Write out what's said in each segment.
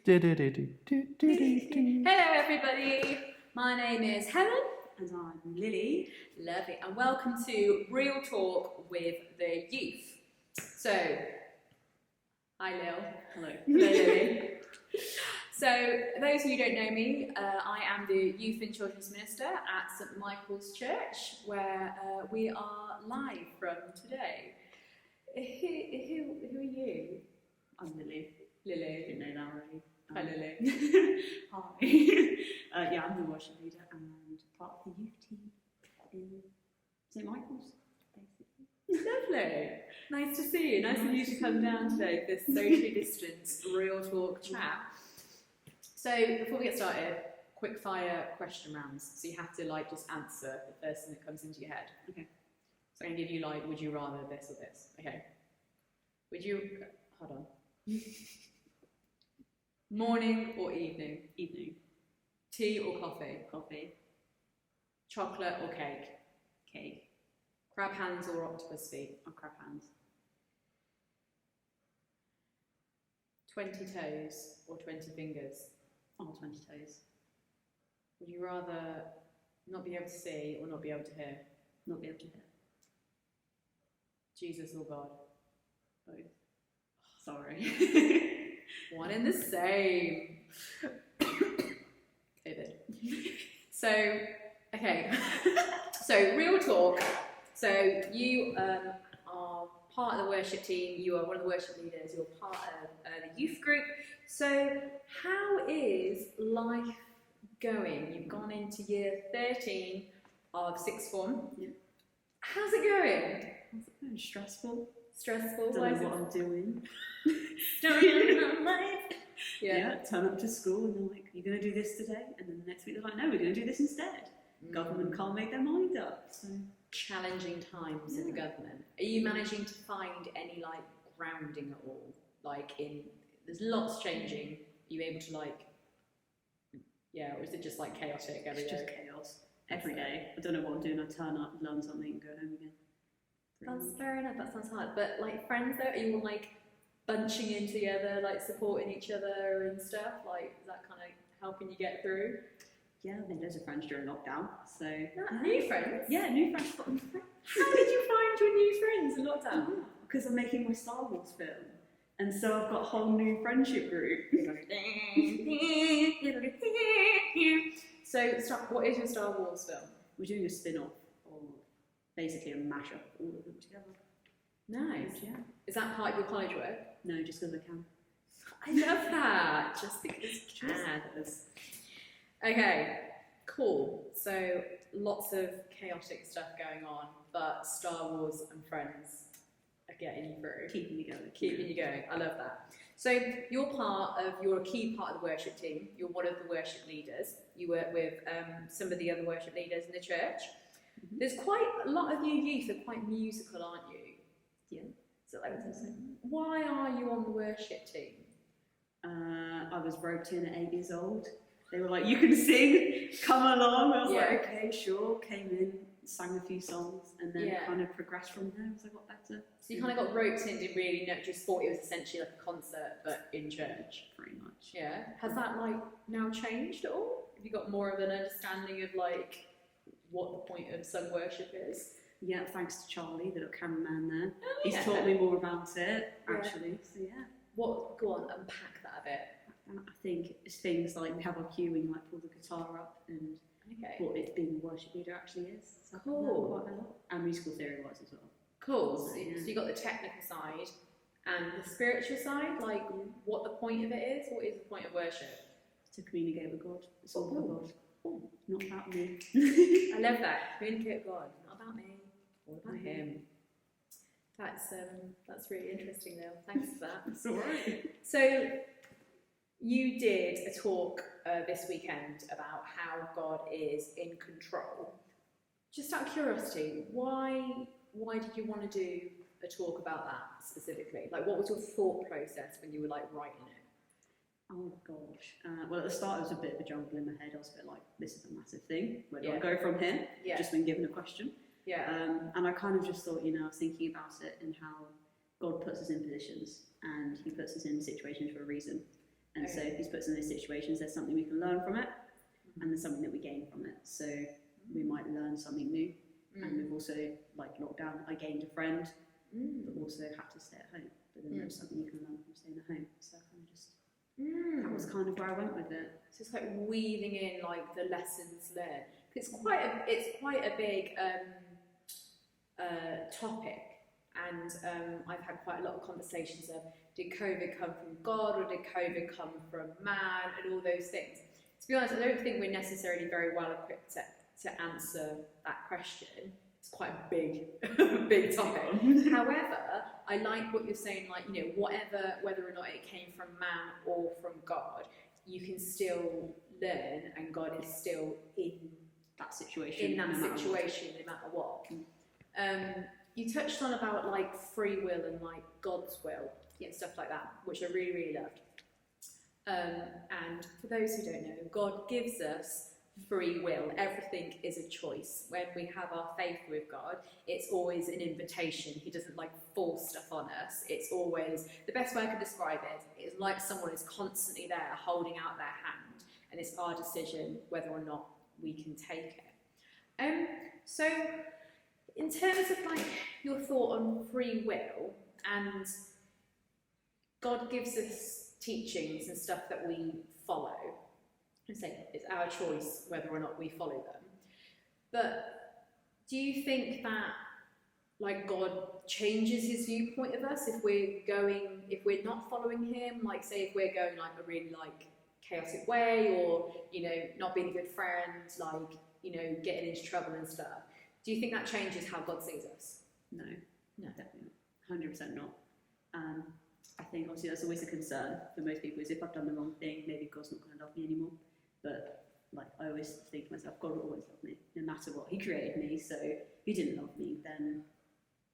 Hello everybody, my name is Helen. And I'm Lily. Lovely, and welcome to Real Talk with the Youth. So, hi Lil. Hello. Hello Lily. So, those of you who don't know me, I am the Youth and Children's Minister at St Michael's Church, where we are live from today. Who are you? I'm Lily. Lily. You know that already. Hi Lily. Hi. Yeah, I'm the worship leader and part of the youth team in St Michael's, basically. Lovely. Nice to see you. Nice of you to come down today for this socially distanced Real Talk chat. So before we get started, quick fire question rounds. So you have to just answer the first thing that comes into your head. Okay. So I'm going to give you would you rather this or this? Okay. Would you, hold on. Morning or evening? Evening. Tea or coffee? Coffee. Chocolate or cake? Cake. Crab hands or octopus feet? Or crab hands. 20 toes or 20 fingers? Oh, 20 toes. Would you rather not be able to see or not be able to hear? Not be able to hear. Jesus or God? Both. Sorry. One and the same. COVID. So, okay. So, real talk. So, you are part of the worship team. You are one of the worship leaders. You're part of the youth group. So, how is life going? You've gone into year 13 of sixth form. Yeah. How's it going? It's kind of stressful. Stressful? Don't know what I'm doing. Story of my life. Yeah, turn up to school and they're like, "You're going to do this today?" And then the next week they're like, "No, we're going to do this instead." Government can't make their mind up. So challenging times in the government. Are you managing to find any grounding at all? There's lots changing. Are you able to or is it just chaotic every day? It's just chaos every day. I don't know what I'm doing. I turn up, learn something, and go home again. That's fair enough. That sounds hard. But friends though, are you all bunching in together, supporting each other and stuff? Is that kind of helping you get through? Yeah, I made loads of friends during lockdown. So new friends? Yeah, new friends. How did you find your new friends in lockdown? Because I'm making my Star Wars film. And so I've got a whole new friendship group. So, what is your Star Wars film? We're doing a spin-off, or basically a mashup of all of them together. Nice. Yeah. Is that part of your college work? No, just because I can. I love that. Just because you can. Okay, cool. So, lots of chaotic stuff going on, but Star Wars and friends are getting you through. Keeping you going. Keeping you going. I love that. So you're a key part of the worship team. You're one of the worship leaders. You work with some of the other worship leaders in the church. Mm-hmm. There's quite a lot of you youth are quite musical, aren't you? Yeah. So why are you on the worship team? I was roped in at 8 years old. They were like, "You can sing, come along." I was like, "Okay, sure." Came in, sang a few songs, and then kind of progressed from there as I got better. So you kind of got roped in, didn't really know, just thought it was essentially like a concert, but in church. Pretty much. Yeah. Has that now changed at all? Have you got more of an understanding of what the point of sung worship is? Yeah, thanks to Charlie, the little cameraman there. Oh, He's taught me more about it, actually. So yeah. Go on, unpack that a bit. I think it's things like we have our cue when you pull the guitar up and what it being a worship leader actually is. So cool. Quite a lot. And musical theory wise as well. Cool. So you got the technical side and the spiritual side, what the point of it is. What is the point of worship? To communicate with God. It's all about God. Ooh. Not about me. I love that. Communicate with God. Not about me. All about Him. That's really interesting though. Thanks for that. It's alright. So you did a talk this weekend about how God is in control. Just out of curiosity, why did you want to do a talk about that specifically? What was your thought process when you were writing it? Oh gosh. Well, at the start it was a bit of a jumble in my head. I was a bit like, this is a massive thing. Where do I go from here? Yeah. Just been given a question. Yeah. And I kind of just thought, I was thinking about it and how God puts us in positions and He puts us in situations for a reason. And so if he's put us in those situations, there's something we can learn from it, and there's something that we gain from it. So we might learn something new. And we've also, like lockdown, I gained a friend, but also had to stay at home. But then there's something you can learn from staying at home. So I kind of just, that was kind of where I went with it. So it's like weaving in like the lessons learned. It's quite a big topic, and I've had quite a lot of conversations of, did COVID come from God or did COVID come from man, and all those things. To be honest, I don't think we're necessarily very well equipped to answer that question. It's quite a big topic. However, I like what you're saying, like, you know, whether or not it came from man or from God, you can still learn, and God is still in that situation. no matter what. You touched on about like free will and like God's will and stuff like that, which I really, really loved. And for those who don't know, God gives us free will. Everything is a choice. When we have our faith with God, it's always an invitation. He doesn't like force stuff on us. It's always, the best way I can describe it is like someone is constantly there holding out their hand, and it's our decision whether or not we can take it. So in terms of like your thought on free will, and God gives us teachings and stuff that we follow, I say it's our choice whether or not we follow them. But do you think that like God changes his viewpoint of us if we're not following him? Like say if we're going like a really like chaotic way, or you know, not being a good friend, like, you know, getting into trouble and stuff. Do you think that changes how God sees us? No, definitely not. 100% not. I think obviously that's always a concern for most people, is if I've done the wrong thing, maybe God's not going to love me anymore. But like I always think to myself, God will always love me, no matter what. He created me, so if he didn't love me, then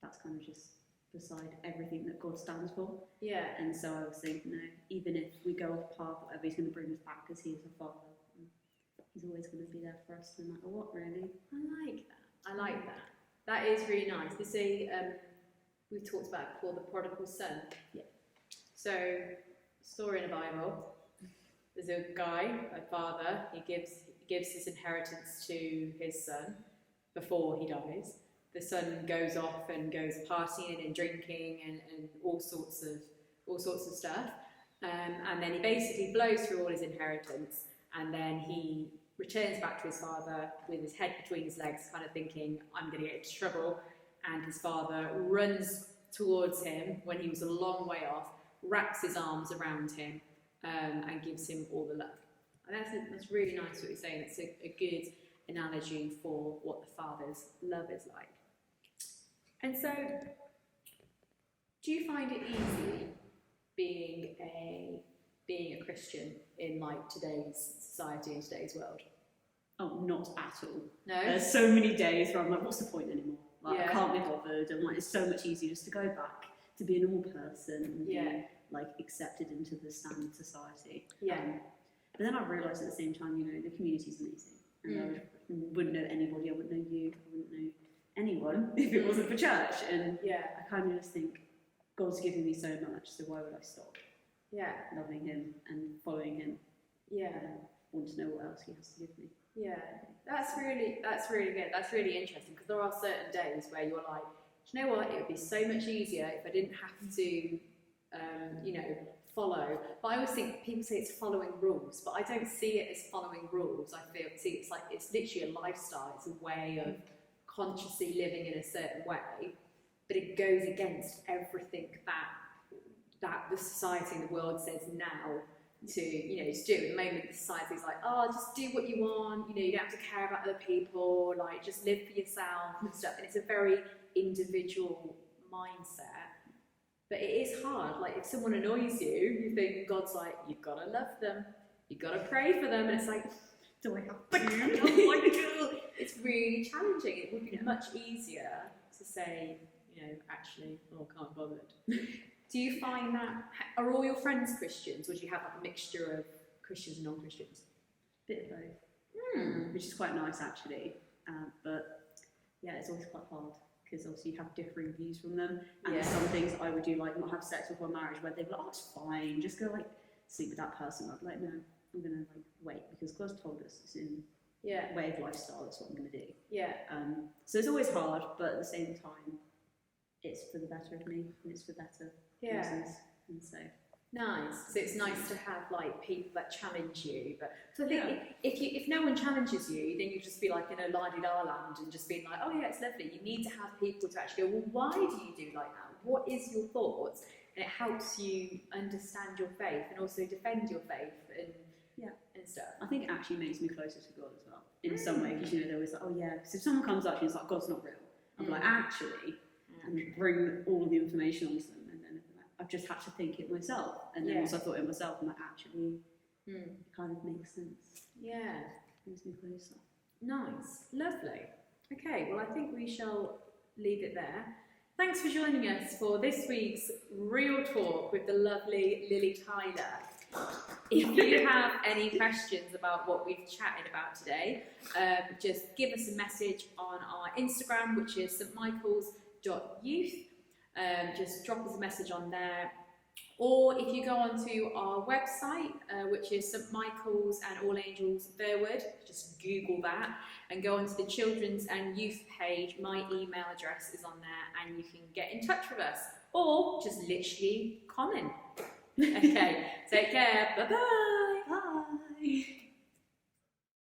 that's kind of just beside everything that God stands for. Yeah. And so I was thinking, no, even if we go off path, whatever, he's going to bring us back because he is a father. He's always going to be there for us no matter what, really. I like that. That is really nice. They say, we've talked about before, the prodigal son. Yeah. So, story in the Bible. There's a guy, a father, he gives his inheritance to his son before he dies. The son goes off and goes partying and drinking and all sorts of stuff. And then he basically blows through all his inheritance, and then he returns back to his father with his head between his legs, kind of thinking, I'm going to get into trouble. And his father runs towards him when he was a long way off, wraps his arms around him, and gives him all the love. And that's really nice what you're saying. It's a good analogy for what the Father's love is like. And so, do you find it easy being a Christian in like today's society and today's world? Oh, not at all. No? There's so many days where I'm like, what's the point anymore? Like, I can't be bothered, and like, it's so much easier just to go back to be a normal person and be like accepted into the standard society. Yeah. But then I realised at the same time, you know, the community's amazing, and I wouldn't know anybody, I wouldn't know you, I wouldn't know anyone if it wasn't for church. And I kind of just think, God's given me so much, so why would I stop? Yeah. Loving him and following him. Yeah. Want to know what else he has to give me. Yeah. That's really good. That's really interesting, because there are certain days where you're like, do you know what? It would be so much easier if I didn't have to, you know, follow. But I always think people say it's following rules, but I don't see it as following rules. I see it's like, it's literally a lifestyle. It's a way of consciously living in a certain way, but it goes against everything that the society and the world says now to, you know, to do. At the moment, the society's like, oh, just do what you want, you know, you don't have to care about other people, like, just live for yourself and stuff. And it's a very individual mindset. But it is hard. Like, if someone annoys you, you think God's like, you've got to love them, you've got to pray for them. And it's like, do I have to? It's really challenging. It would be much easier to say, you know, actually, oh, I can't bother. Do you find that, are all your friends Christians, or do you have like a mixture of Christians and non-Christians? Bit of both, which is quite nice actually. But yeah, it's always quite hard, because obviously you have differing views from them. And there's some things I would do, like not have sex before marriage, where they'd be like, oh, it's fine, just go like sleep with that person. I'd be like, no, I'm going to like wait because God's told us it's in way of lifestyle. That's what I'm going to do. Yeah. So it's always hard, but at the same time, it's for the better of me and it's for better reasons. And so. Nice. So it's nice to have like people that challenge you. But so I think if no one challenges you, then you just be like in a la-di-da land and just being like, oh yeah, it's lovely. You need to have people to actually go, well, why do you do like that? What is your thoughts? And it helps you understand your faith and also defend your faith and stuff. I think it actually makes me closer to God as well in some way, because they're always like, oh yeah, because if someone comes up to you and it's like, God's not real, I'm like, actually, and bring all the information onto them. I've just had to think it myself, and then once I thought it myself, I'm like, actually, it kind of makes sense. Yeah, brings me closer. Nice, lovely. Okay, well, I think we shall leave it there. Thanks for joining us for this week's Real Talk with the lovely Lily Tyler. If you have any questions about what we've chatted about today, just give us a message on our Instagram, which is stmichaels.youth. Just drop us a message on there, or if you go onto our website, which is St Michael's and All Angels Burwood, just Google that and go onto the children's and youth page. My email address is on there and you can get in touch with us, or just literally comment. Okay, take care, bye bye.